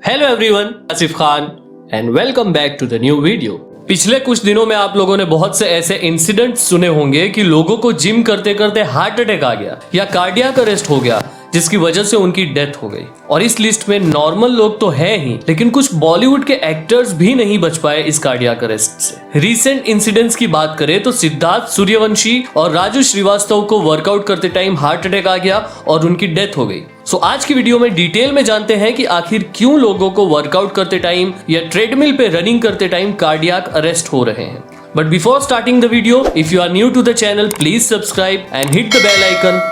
Hello everyone, Asif Khan and welcome back to the new video. पिछले कुछ दिनों में आप लोगों ने बहुत से ऐसे इंसिडेंट सुने होंगे कि लोगों को जिम करते करते हार्ट अटैक आ गया या कार्डियक अरेस्ट हो गया, जिसकी वजह से उनकी डेथ हो गई। और इस लिस्ट में नॉर्मल लोग तो है ही, लेकिन कुछ बॉलीवुड के एक्टर्स भी नहीं बच पाए इस कार्डियक अरेस्ट से। रीसेंट इंसिडेंट्स की बात करें तो सिद्धार्थ सूर्यवंशी और राजू श्रीवास्तव को वर्कआउट करते टाइम हार्ट अटैक आ गया और उनकी डेथ हो गई। सो आज की वीडियो में डिटेल में जानते हैं कि आखिर क्यों लोगों को वर्कआउट करते टाइम या ट्रेडमिल पे रनिंग करते टाइम कार्डियक अरेस्ट हो रहे हैं। But before starting the video, if you are new to the channel, please subscribe and hit the bell icon.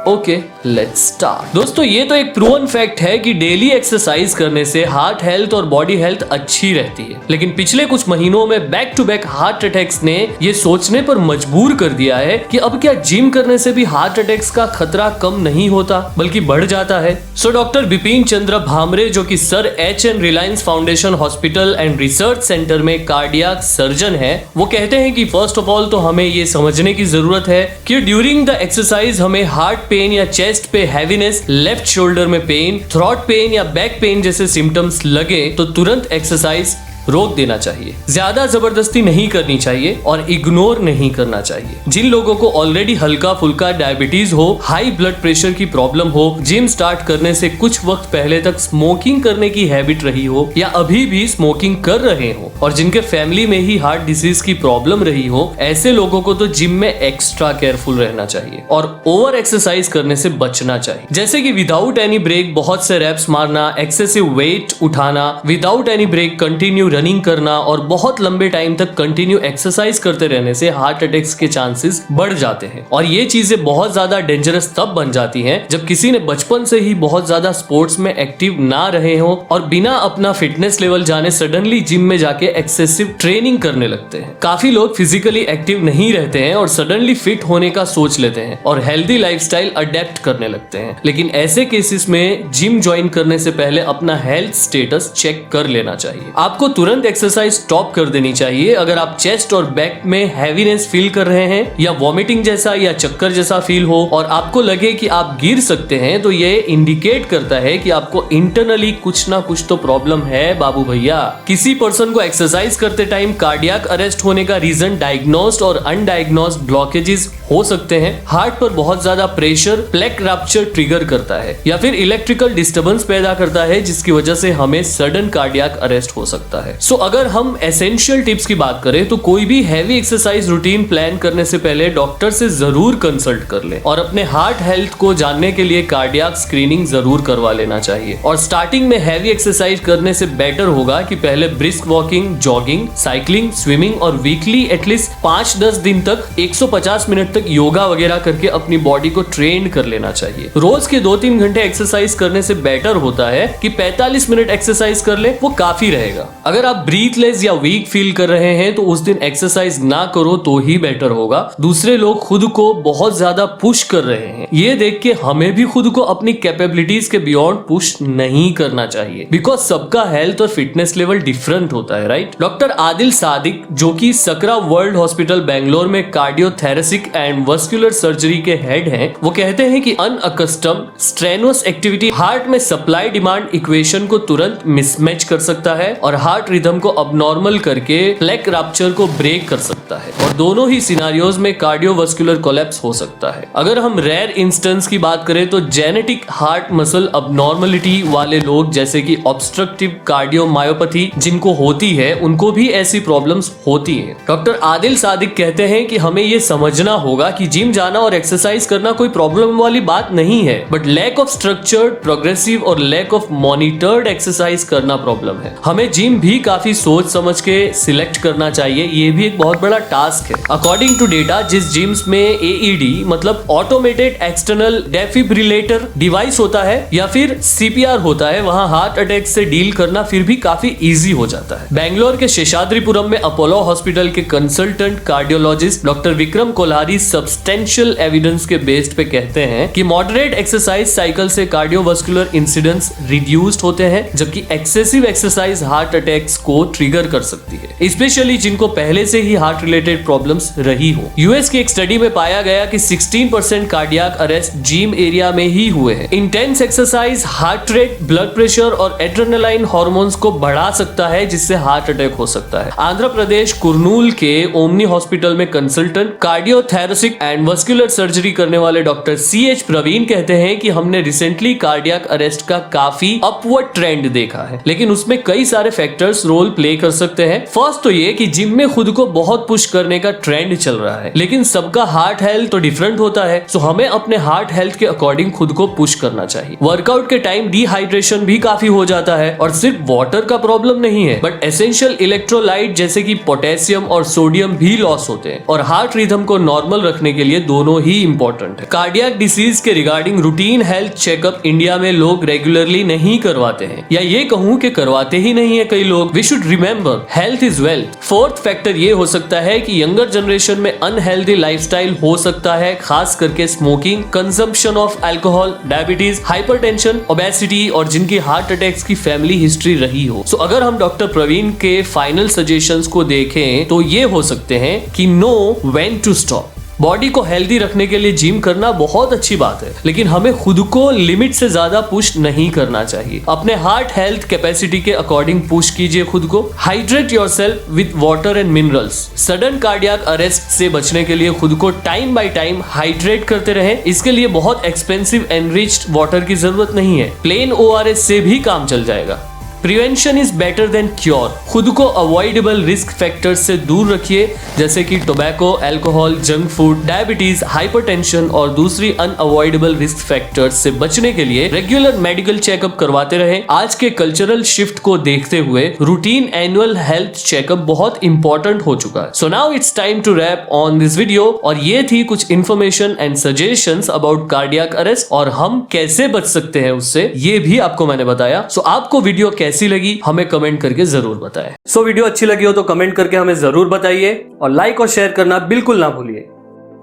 Okay, let's start. दोस्तों, ये तो एक प्रूवन फैक्ट है कि डेली एक्सरसाइज करने से हार्ट हेल्थ और बॉडी हेल्थ अच्छी रहती है, लेकिन पिछले कुछ महीनों में back to back heart attacks ने ये सोचने पर मजबूर कर दिया है कि अब क्या जिम करने से भी हार्ट अटैक्स का खतरा कम नहीं होता बल्कि बढ़ जाता है। सो डॉक्टर बिपिन चंद्र भामरे, जो कि sir H.N.. Reliance foundation hospital and research centre में कार्डियक सर्जन है, वो कहते हैं कि फर्स्ट ऑफ ऑल तो हमें ये समझने की जरूरत है कि ड्यूरिंग द एक्सरसाइज हमें हार्ट पेन या चेस्ट पे हैवीनेस, लेफ्ट शोल्डर में पेन, थ्रोट पेन या बैक पेन जैसे सिम्टम्स लगे तो तुरंत एक्सरसाइज रोक देना चाहिए। ज्यादा जबरदस्ती नहीं करनी चाहिए और इग्नोर नहीं करना चाहिए। जिन लोगों को ऑलरेडी हल्का फुल्का डायबिटीज हो, हाई ब्लड प्रेशर की प्रॉब्लम हो, जिम स्टार्ट करने से कुछ वक्त पहले तक स्मोकिंग करने की हैबिट रही हो या अभी भी स्मोकिंग कर रहे हो और जिनके फैमिली में ही हार्ट डिजीज की प्रॉब्लम रही हो, ऐसे लोगों को तो जिम में एक्स्ट्रा केयरफुल रहना चाहिए और ओवर एक्सरसाइज करने से बचना चाहिए। जैसे कि विदाउट एनी ब्रेक बहुत से रेप्स मारना, एक्सेसिव वेट उठाना, without any break continue running करना और बहुत लंबे टाइम तक कंटिन्यू एक्सरसाइज करते रहने से हार्ट अटैक्स के चांसेस बढ़ जाते हैं। और ये चीजें बहुत ज्यादा डेंजरस तब बन जाती हैं जब किसी ने बचपन से ही बहुत ज्यादा स्पोर्ट्स में एक्टिव ना रहे हो और बिना अपना फिटनेस लेवल जाने सडनली जिम में जाके एक्सेसिव ट्रेनिंग करने लगते हैं। काफी लोग फिजिकली एक्टिव नहीं रहते हैं और सडनली फिट होने का सोच लेते हैं और हेल्दी लाइफस्टाइल अडेप्ट करने लगते हैं, लेकिन ऐसे केसेस में जिम ज्वाइन करने से पहले अपना हेल्थ स्टेटस चेक कर लेना चाहिए। आपको तुरंत एक्सरसाइज स्टॉप कर देनी चाहिए अगर आप चेस्ट और बैक में हैवीनेस फील कर रहे हैं या वॉमिटिंग जैसा या चक्कर जैसा फील हो और आपको लगे कि आप गिर सकते हैं, तो ये इंडिकेट करता है कि आपको इंटरनली कुछ ना कुछ तो प्रॉब्लम है बाबू भैया। किसी पर्सन को एक्सरसाइज करते टाइम कार्डियक अरेस्ट होने का रीजन डायग्नोस्ड और अनडायग्नोस्ड ब्लॉकेजेस हो सकते हैं। हार्ट पर बहुत ज्यादा प्रेशर प्लेक रप्चर ट्रिगर करता है या फिर इलेक्ट्रिकल डिस्टर्बेंस पैदा करता है, जिसकी वजह से हमें सडन कार्डियक अरेस्ट हो सकता है। सो अगर हम एसेंशियल टिप्स की बात करें तो कोई भी हैवी एक्सरसाइज रूटीन प्लान करने से पहले डॉक्टर से जरूर कंसल्ट कर ले और अपने हार्ट हेल्थ को जानने के लिए कार्डियक स्क्रीनिंग जरूर करवा लेना चाहिए। और स्टार्टिंग में हैवी एक्सरसाइज करने से बेटर होगा कि पहले brisk walking, jogging, cycling, swimming और वीकली एटलीस्ट 5-10 दिन तक 150 मिनट तक योगा वगैरह करके अपनी बॉडी को ट्रेन कर लेना चाहिए। रोज के 2-3 घंटे एक्सरसाइज करने से बेटर होता है कि 45 मिनट एक्सरसाइज कर ले, वो काफी रहेगा। अगर आप ब्रीथलेस या वीक फील कर रहे हैं तो उस दिन एक्सरसाइज ना करो तो ही बेटर होगा। दूसरे लोग खुद को बहुत ज्यादा पुश कर रहे हैं, ये देख के हमें भी खुद को अपनी कैपेबिलिटीज के बियॉन्ड पुश नहीं करना चाहिए, बिकॉज सबका हेल्थ और फिटनेस लेवल डिफरेंट होता है, राइट। डॉक्टर आदिल सादिक, जो कि सकरा वर्ल्ड हॉस्पिटल बेंगलोर में कार्डियोथेरेसिक एंड वस्कुलर सर्जरी के हेड हैं, वो कहते हैं कि अनअकस्टम स्ट्रेनुअस एक्टिविटी हार्ट में सप्लाई डिमांड इक्वेशन को तुरंत मिसमैच कर सकता है और हार्ट रिदम को अबनॉर्मल करके प्लेक रप्चर को ब्रेक कर सकता है और दोनों ही सिनारियोज में कार्डियोवास्कुलर कोलैप्स हो सकता है। अगर हम रेयर इंस्टेंस की बात करें तो जेनेटिक हार्ट मसल अबनॉर्मलिटी वाले लोग, जैसे कि ऑब्स्ट्रक्टिव कार्डियोमायोपैथी जिनको होती है, उनको भी ऐसी प्रॉब्लम्स होती हैं। डॉक्टर आदिल सादिक कहते हैं कि हमें ये समझना होगा कि जिम जाना और एक्सरसाइज करना कोई प्रॉब्लम वाली बात नहीं है, but lack of structured, progressive और लैक ऑफ मॉनिटर्ड एक्सरसाइज करना प्रॉब्लम है। हमें जिम भी काफी सोच समझ के सिलेक्ट करना चाहिए, ये भी एक बहुत बड़ा टास्क है। अकॉर्डिंग टू डेटा, जिस जिम्स में AED मतलब ऑटोमेटेड एक्सटर्नल डेफिब्रिलेटर डिवाइस होता है या फिर CPR होता है, वहां हार्ट अटैक से डील करना फिर भी काफी इजी हो जाता है। बेंगलोर के शेषाद्रीपुरम में अपोलो हॉस्पिटल के consultant cardiologist doctor Vikram Kolhari substantial evidence के बेस्ड पे कहते हैं कि मॉडरेट एक्सरसाइज साइकिल से कार्डियोवास्कुलर इंसिडेंट्स रिड्यूस्ड होते हैं, जबकि एक्सेसिव एक्सरसाइज हार्ट अटैक्स को ट्रिगर कर सकती है, स्पेशली जिनको पहले से ही हार्ट रिलेटेड प्रॉब्लम्स रही हो। यूएस की एक स्टडी में पाया गया कि 16% कार्डियक अरेस्ट जिम एरिया में ही हुए हैं। Intense exercise heart rate, blood pressure और एड्रेनालाइन हार्मोन्स को बढ़ा सकता है, जिससे हार्ट अटैक हो सकता है। आंध्र प्रदेश कुर्नूल के ओमनी हॉस्पिटल में consultant cardiothoracic and vascular surgery करने वाले डॉक्टर CH प्रवीण कहते हैं कि हमने रिसेंटली कार्डियक अरेस्ट का काफी अपवर्ड ट्रेंड देखा है, लेकिन उसमें कई सारे फैक्टर्स रोल प्ले कर सकते हैं। फर्स्ट तो ये कि जिम में खुद को बहुत पुश करने का ट्रेंड चल रहा है, लेकिन सबका हार्ट हेल्थ तो डिफरेंट होता है, सो हमें अपने हार्ट हेल्थ के अकॉर्डिंग खुद को पुश करना चाहिए। वर्कआउट के टाइम डिहाइड्रेशन भी काफी हो जाता है, और सिर्फ वाटर का प्रॉब्लम नहीं है, बट एसेंशियल इलेक्ट्रोलाइट जैसे कि पोटेशियम और सोडियम भी लॉस होते हैं, और हार्ट रिदम को नॉर्मल रखने के लिए दोनों ही इंपॉर्टेंट है। कार्डियक डिसीज के regarding routine health checkup India में लोग रेगुलरली नहीं करवाते हैं, या ये कहूं कि करवाते ही नहीं है कई लोग। We should remember health is wealth. Fourth factor ये हो सकता है कि यंगर जनरेशन में अनहेल्दी लाइफस्टाइल हो सकता है, खास करके smoking, consumption of alcohol, diabetes, hypertension, obesity, और जिनकी हार्ट अटैक्स की फैमिली हिस्ट्री रही हो। सो अगर हम डॉक्टर प्रवीण के फाइनल सजेशंस को देखें तो ये हो सकते हैं कि know when to stop. Body को हेल्दी रखने के लिए जिम करना बहुत अच्छी बात है, लेकिन हमें खुद को लिमिट से ज्यादा पुश नहीं करना चाहिए। अपने हार्ट हेल्थ कैपेसिटी के अकॉर्डिंग पुश कीजिए खुद को। Hydrate yourself with water and minerals. Sudden cardiac arrest से बचने के लिए खुद को टाइम बाय टाइम हाइड्रेट करते रहें। इसके लिए बहुत एक्सपेंसिव एनरिच्ड वाटर की जरूरत नहीं है, प्लेन ORS से भी काम चल जाएगा। Prevention is better than cure. खुद को अवॉइडेबल रिस्क फैक्टर्स से दूर रखिए, जैसे कि tobacco, alcohol, junk food, diabetes, hypertension और दूसरी अनअवॉइडेबल रिस्क फैक्टर्स से बचने के लिए रेगुलर मेडिकल चेकअप करवाते रहें। आज के कल्चरल शिफ्ट को देखते हुए रूटीन एनुअल हेल्थ चेकअप बहुत इंपॉर्टेंट हो चुका है। So now it's time to wrap on this video, और ये थी कुछ information and suggestions about cardiac arrest और हम कैसे बच सकते हैं उससे, ये भी आपको मैंने बताया। सो आपको वीडियो कैसी लगी हमें कमेंट करके जरूर बताएं। सो वीडियो अच्छी लगी हो तो कमेंट करके हमें जरूर बताइए, और लाइक और शेयर करना बिल्कुल ना भूलिए।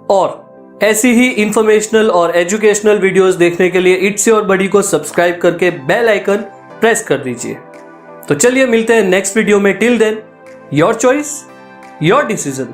और ऐसी ही इंफॉर्मेशनल और एजुकेशनल वीडियोस देखने के लिए इट्स योर बडी को सब्सक्राइब करके बेल आइकन प्रेस कर दीजिए। तो चलिए मिलते हैं नेक्स्ट वीडियो में। Till then, your choice, your decision.